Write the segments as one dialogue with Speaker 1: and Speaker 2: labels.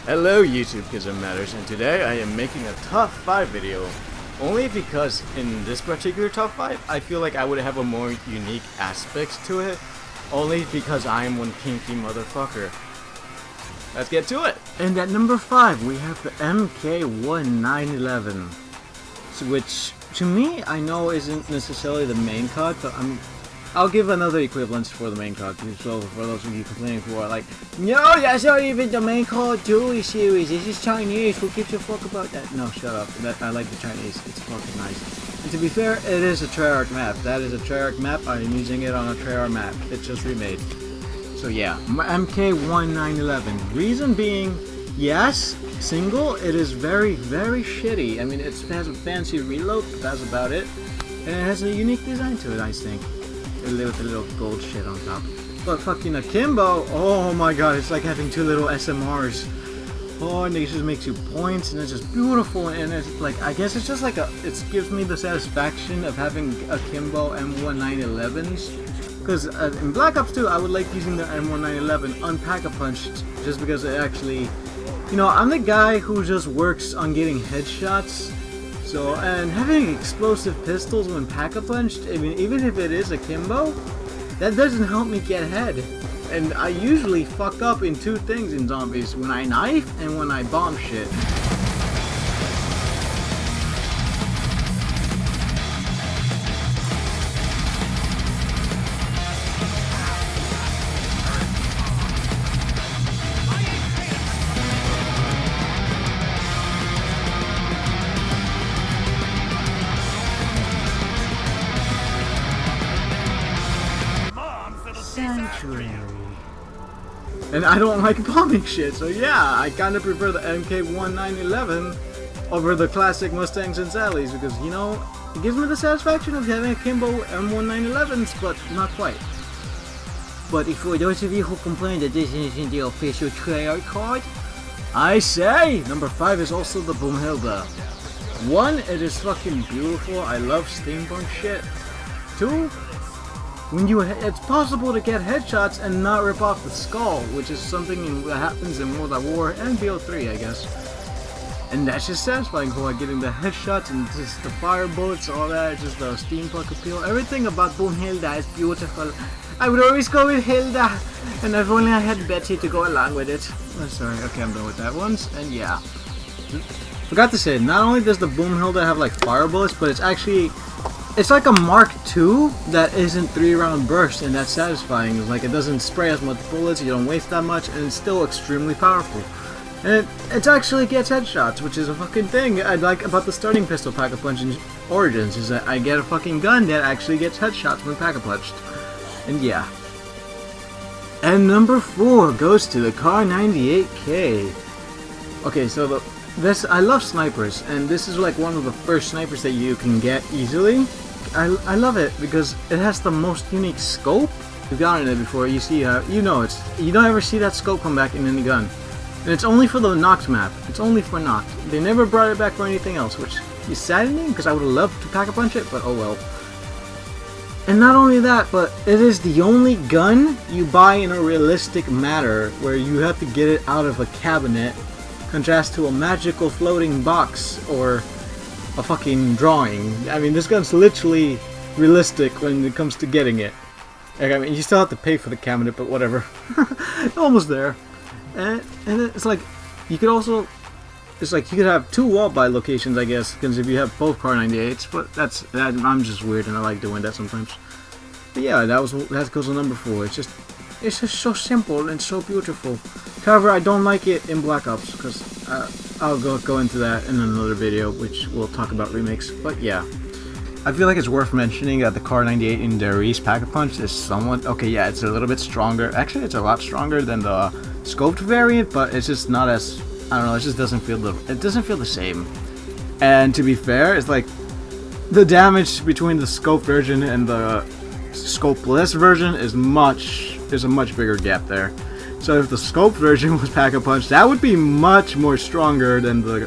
Speaker 1: Hello YouTube Kids and Matters, and today I am making a top 5 video. Only because in this particular top 5, I feel like I would have a more unique aspects to it. Only because I am one kinky motherfucker. Let's get to it! And at number 5 we have the MK1911. Which to me I know isn't necessarily the main card, but I'll give another equivalence for the main card. So for those of you complaining who are like, no, that's not even the main Call of Duty series. This is Chinese. Who gives a fuck about that? No, shut up. I like the Chinese. It's fucking nice. And to be fair, it is a Treyarch map. That is a Treyarch map. I'm using it on a Treyarch map. It's just remade. So yeah, MK1911. Reason being, yes, single. It is very, very shitty. I mean, it has a fancy reload, but that's about it. And it has a unique design to it, I think. With a little gold shit on top. But fucking akimbo, oh my god, it's like having two little SMRs. Oh, and it just makes you points, and it's just beautiful, and it's like, I guess it's just like it gives me the satisfaction of having akimbo M1911s. Because in Black Ops 2, I would like using the M1911 unpack-a-punched, just because it actually, you know, I'm the guy who just works on getting headshots. So, and having explosive pistols when pack-a-punched, I mean, even if it is akimbo, that doesn't help me get head. And I usually fuck up in two things in zombies, when I knife and when I bomb shit. Sanctuary. And I don't like bombing shit, so yeah, I kinda prefer the MK1911 over the classic Mustangs and Sallies, because, you know, it gives me the satisfaction of having akimbo M1911s, but not quite. But for those of you who complain that this isn't the official Treyarch card, I say number 5 is also the Boomhilda. 1, it is fucking beautiful, I love steampunk shit. 2, it's possible to get headshots and not rip off the skull, which is something that happens in World at War and BO3, I guess. And that's just satisfying for like getting the headshots and just the fire bullets, all that, just the steampunk appeal. Everything about Boomhilda is beautiful. I would always go with Hilda, and if only I had Betty to go along with it. Oh, sorry, okay, I'm done with that once, and yeah. Forgot to say, not only does the Boomhilda have like fire bullets, but it's like a Mark II that isn't 3-round burst, and that's satisfying. It's like it doesn't spray as much bullets, you don't waste that much, and it's still extremely powerful. And it actually gets headshots, which is a fucking thing I like about the starting pistol Pack-a-Punch in Origins, is that I get a fucking gun that actually gets headshots when Pack-a-Punched. And yeah. And number 4 goes to the Car 98K. Okay, so I love snipers, and this is like one of the first snipers that you can get easily. I love it because it has the most unique scope. You've gotten it before. You see, you don't ever see that scope come back in any gun, and it's only for the Noct map. It's only for Noct. They never brought it back for anything else, which is saddening because I would have loved to Pack-a-Punch it, but oh well. And not only that, but it is the only gun you buy in a realistic manner where you have to get it out of a cabinet. Contrast to a magical floating box or a fucking drawing. I mean, this gun's literally realistic when it comes to getting it. I mean, you still have to pay for the cabinet, but whatever. Almost there. And it's like, you could also, it's like you could have 2 wall buy locations, I guess, because if you have both Car 98s, but I'm just weird and I like doing that sometimes. But yeah, that goes to number 4. It's just so simple and so beautiful. However, I don't like it in Black Ops, because I'll go into that in another video, which we'll talk about remakes. But yeah, I feel like it's worth mentioning that the Car 98 in Darius Pack-a-Punch is somewhat, okay, yeah, it's a little bit stronger. Actually, it's a lot stronger than the scoped variant, but it's just not as, I don't know, it just doesn't feel the same. And to be fair, it's like the damage between the scoped version and the scopeless version is there's a much bigger gap there. So if the scoped version was Pack-a-Punch, that would be much more stronger than the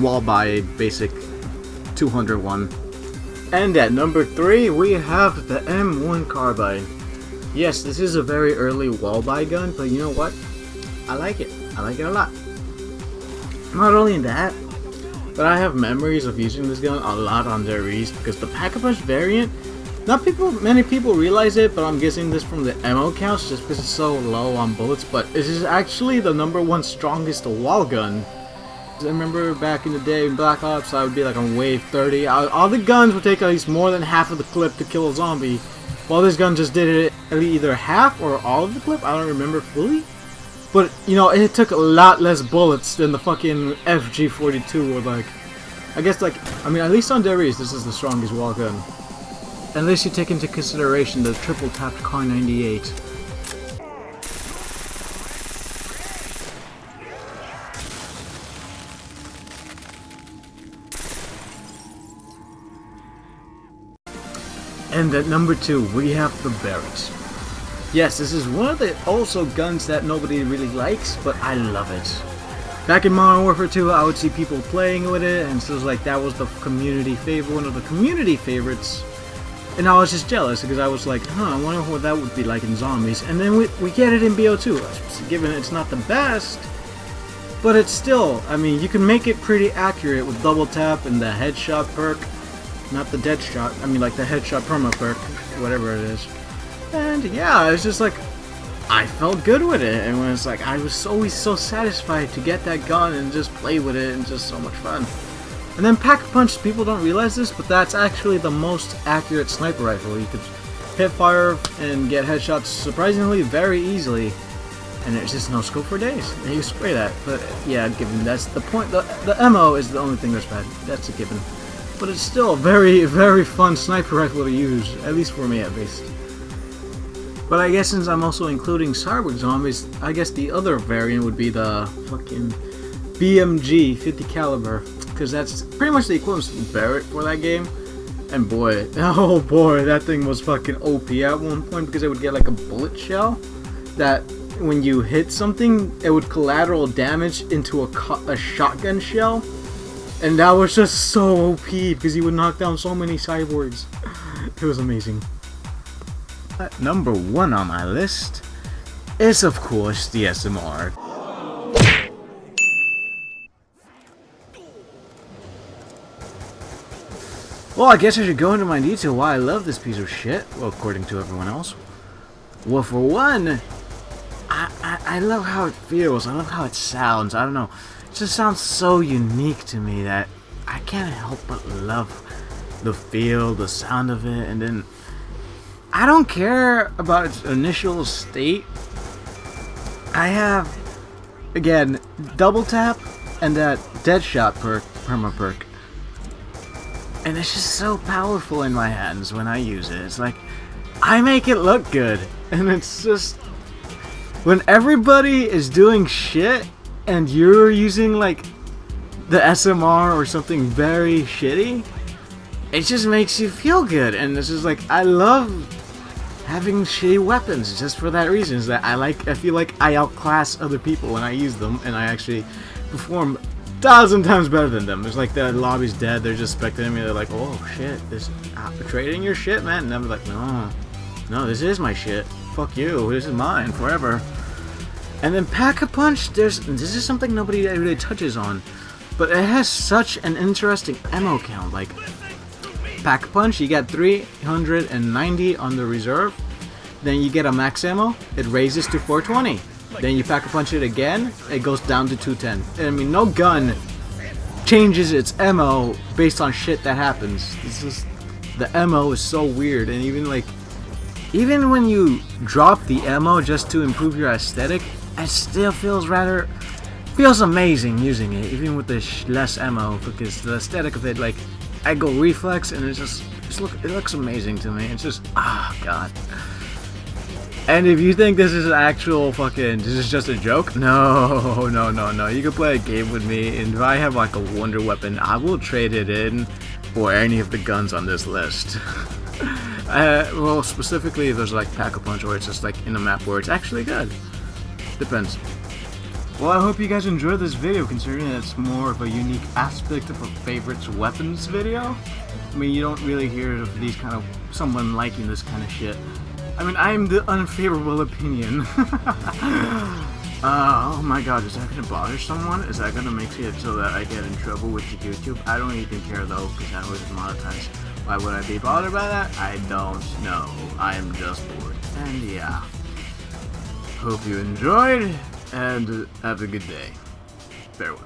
Speaker 1: wall buy basic 201. And at number 3 we have the M1 carbine. Yes, this is a very early wall buy gun, but you know what? I like it. I like it a lot. Not only that, but I have memories of using this gun a lot on There Is because the Pack-a-Punch variant, many people realize it, but I'm guessing this from the ammo counts just because it's so low on bullets, but this is actually the #1 strongest wall gun. I remember back in the day in Black Ops, I would be like on wave 30. All the guns would take at least more than half of the clip to kill a zombie, while this gun just did it at either half or all of the clip. I don't remember fully. But, you know, it took a lot less bullets than the fucking FG42 or like... I guess like, I mean, at least on There Is, this is the strongest wall gun. Unless you take into consideration the triple tapped Car 98. And at number 2, we have the Barrett. Yes, this is one of the also guns that nobody really likes, but I love it. Back in Modern Warfare 2, I would see people playing with it, and so it was like that was the community favorite, one of the community favorites. And I was just jealous because I was like, I wonder what that would be like in zombies. And then we get it in BO2. Given it's not the best, but it's still, I mean, you can make it pretty accurate with double tap and the headshot perk. Not the dead shot, I mean like the headshot perma perk, whatever it is. And yeah, it's just like, I felt good with it, and when it's like, I was always so satisfied to get that gun and just play with it, and just so much fun. And then Pack-a-Punch, people don't realize this, but that's actually the most accurate sniper rifle. You could hip fire and get headshots surprisingly very easily, and there's just no scope for days. And you spray that, but yeah, given that's the point, the ammo is the only thing that's bad, that's a given. But it's still a very, very fun sniper rifle to use, at least for me at least. But I guess since I'm also including Cyborg zombies, I guess the other variant would be the fucking BMG 50 caliber, because that's pretty much the equivalent to Barrett for that game. And boy, oh boy, that thing was fucking OP at one point because it would get like a bullet shell that when you hit something, it would collateral damage into a shotgun shell. And that was just so OP because he would knock down so many cyborgs. It was amazing. Number 1 on my list is of course the SMR. Well, I guess I should go into my detail why I love this piece of shit. Well, according to everyone else. Well, for one, I love how it feels. I love how it sounds. I don't know. It just sounds so unique to me that I can't help but love the feel, the sound of it, and then I don't care about its initial state. I have, again, double tap and that dead shot perk, perma perk. And it's just so powerful in my hands when I use it. It's like, I make it look good. And it's just, when everybody is doing shit and you're using like the SMR or something very shitty, it just makes you feel good. And it's just like, I love having shitty weapons just for that reason. Is that I feel like I outclass other people when I use them, and I actually perform 1,000 times better than them. It's like the lobby's dead, they're just spectating me, they're like, oh shit, this trading your shit, man. And I'm like, no, this is my shit. Fuck you, this is mine forever. And then Pack-a-Punch, this is something nobody really touches on, but it has such an interesting ammo count. Like Pack-a-Punch, you get 390 on the reserve, then you get a max ammo, it raises to 420. Then you Pack-a-Punch it again, it goes down to 210. I mean, no gun changes its ammo based on shit that happens. It's just, the ammo is so weird, and even when you drop the ammo just to improve your aesthetic, it still feels amazing using it, even with the less ammo, because the aesthetic of it, like, I go reflex, and it looks amazing to me. It's just, god. And if you think this is an actual this is just a joke, no. You can play a game with me, and if I have like a wonder weapon, I will trade it in for any of the guns on this list. Well, specifically, there's like Pack-a-Punch, or it's just like in a map where it's actually good. Depends. Well, I hope you guys enjoyed this video, considering it's more of a unique aspect of a favorites weapons video. I mean, you don't really hear of these kind of, someone liking this kind of shit. I mean, I'm the unfavorable opinion. Oh my god, is that gonna bother someone? Is that gonna make it so that I get in trouble with YouTube? I don't even care though, because I was monetized. Why would I be bothered by that? I don't know. I am just bored. And yeah. Hope you enjoyed, and have a good day. Farewell.